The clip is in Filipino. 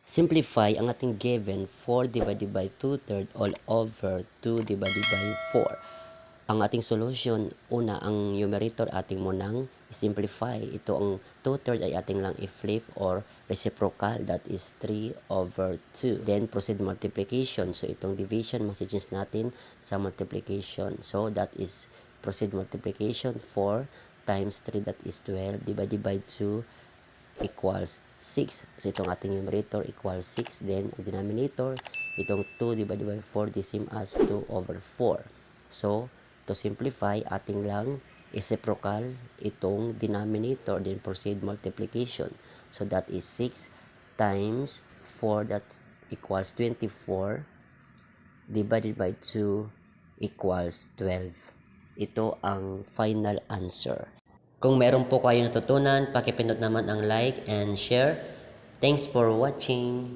Simplify ang ating given 4 divided by 2/3 all over 2 divided by 4. Ang ating solution, una, ang numerator ating mo nang simplify. Ito ang 2/3 ay ating lang i-flip or reciprocal, that is 3 over 2. Then proceed multiplication. So itong division, message natin sa multiplication. So that is proceed multiplication. 4 times 3, that is 12, divided by 2 equals 6. So itong ating numerator equals 6. Then ang denominator, itong 2 divided by 4, the same as 2 over 4. So to simplify, ating lang reciprocal itong denominator, then proceed multiplication. So that is 6 times 4, that equals 24, divided by 2 equals 12. Ito ang final answer. Kung meron po kayo natutunan, pakipindot naman ang like and share. Thanks for watching.